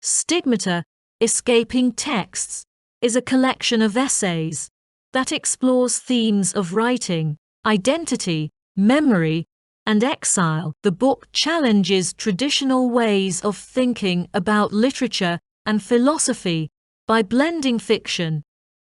Stigmata, Escaping Texts, is a collection of essays that explores themes of writing, identity, memory, and exile. The book challenges traditional ways of thinking about literature and philosophy by blending fiction,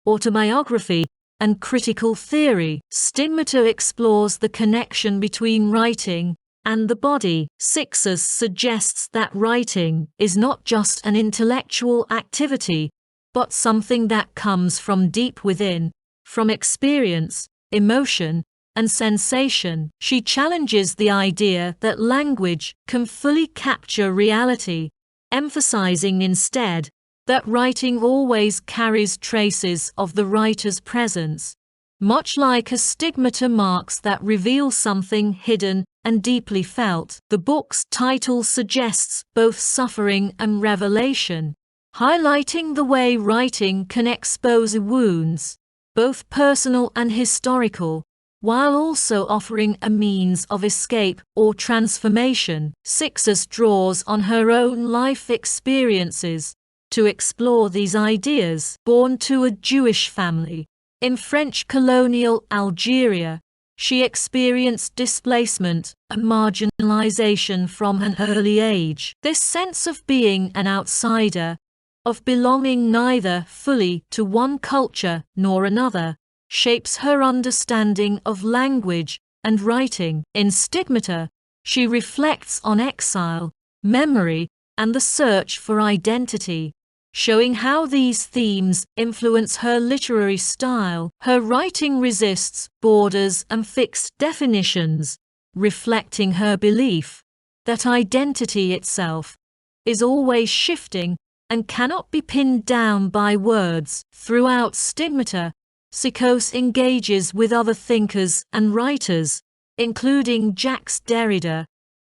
autobiography, and critical theory. Stigmata explores the connection between writing and the body. Cixous suggests that writing is not just an intellectual activity, but something that comes from deep within, from experience, emotion, and sensation. She challenges the idea that language can fully capture reality, emphasizing instead that writing always carries traces of the writer's presence, much like a stigmata marks that reveal something hidden and deeply felt. The book's title suggests both suffering and revelation, highlighting the way writing can expose wounds, both personal and historical, while also offering a means of escape or transformation. Cixous draws on her own life experiences to explore these ideas. Born to a Jewish family in French colonial Algeria, she experienced displacement and marginalization from an early age. This sense of being an outsider, of belonging neither fully to one culture nor another, shapes her understanding of language and writing. In Stigmata, she reflects on exile, memory, and the search for identity, showing how these themes influence her literary style. Her writing resists borders and fixed definitions, reflecting her belief that identity itself is always shifting and cannot be pinned down by words. Throughout Stigmata, Cixous engages with other thinkers and writers, including Jacques Derrida,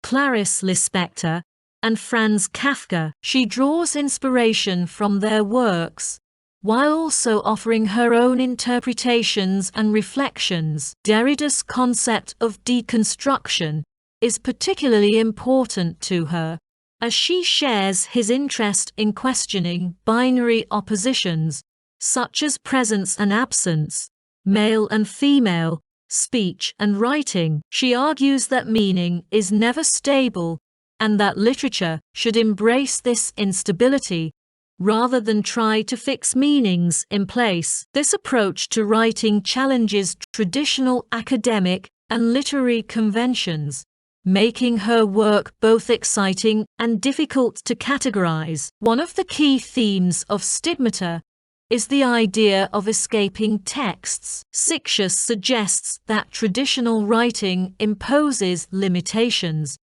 Clarice Lispector, and Franz Kafka. She draws inspiration from their works, while also offering her own interpretations and reflections. Derrida's concept of deconstruction is particularly important to her, as she shares his interest in questioning binary oppositions, such as presence and absence, male and female, speech and writing. She argues that meaning is never stable, and that literature should embrace this instability, rather than try to fix meanings in place. This approach to writing challenges traditional academic and literary conventions, making her work both exciting and difficult to categorize. One of the key themes of Stigmata is the idea of escaping texts. Cixous suggests that traditional writing imposes limitations,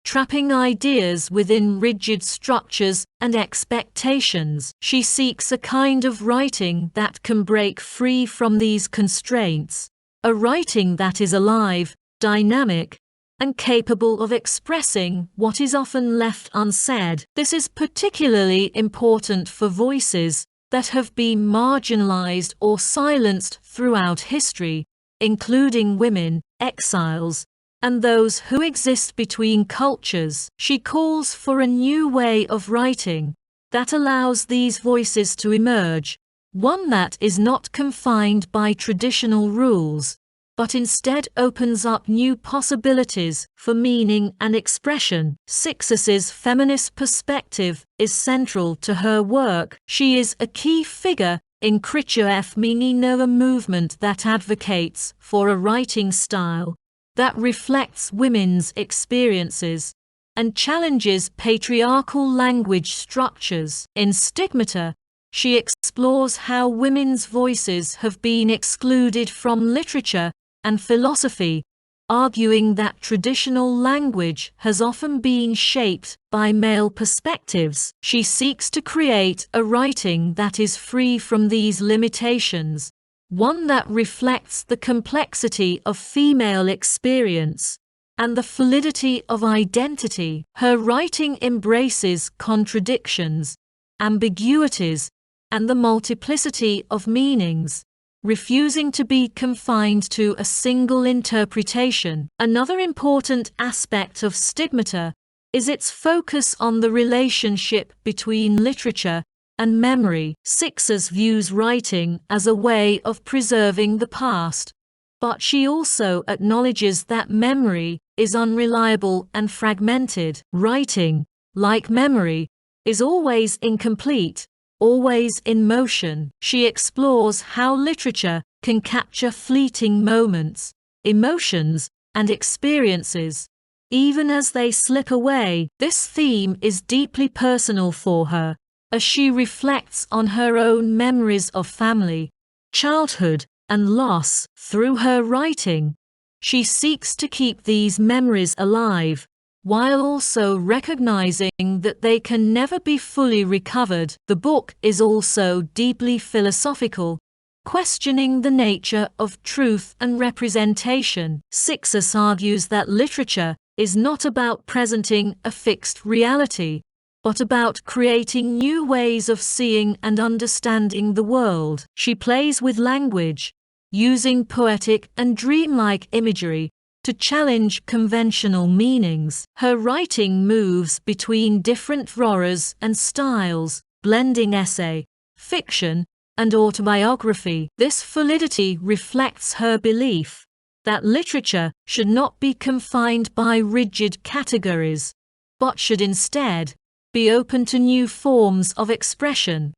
trapping ideas within rigid structures and expectations. She seeks a kind of writing that can break free from these constraints, a writing that is alive, dynamic, and capable of expressing what is often left unsaid. This is particularly important for voices that have been marginalized or silenced throughout history, including women, exiles, and those who exist between cultures. She calls for a new way of writing that allows these voices to emerge, one that is not confined by traditional rules, but instead opens up new possibilities for meaning and expression. Cixous's feminist perspective is central to her work. She is a key figure in Critica Feminina, a movement that advocates for a writing style that reflects women's experiences and challenges patriarchal language structures. In Stigmata, she explores how women's voices have been excluded from literature and philosophy, arguing that traditional language has often been shaped by male perspectives. She seeks to create a writing that is free from these limitations, one that reflects the complexity of female experience and the fluidity of identity. Her writing embraces contradictions, ambiguities, and the multiplicity of meanings, refusing to be confined to a single interpretation. Another important aspect of Stigmata is its focus on the relationship between literature and memory. Cixous views writing as a way of preserving the past, but she also acknowledges that memory is unreliable and fragmented. Writing, like memory, is always incomplete, always in motion. She explores how literature can capture fleeting moments, emotions, and experiences, even as they slip away. This theme is deeply personal for her, as she reflects on her own memories of family, childhood, and loss. Through her writing, she seeks to keep these memories alive, while also recognizing that they can never be fully recovered. The book is also deeply philosophical, questioning the nature of truth and representation. Cixous argues that literature is not about presenting a fixed reality, but about creating new ways of seeing and understanding the world. She plays with language, using poetic and dreamlike imagery to challenge conventional meanings. Her writing moves between different genres and styles, blending essay, fiction, and autobiography. This fluidity reflects her belief that literature should not be confined by rigid categories, but should instead be open to new forms of expression.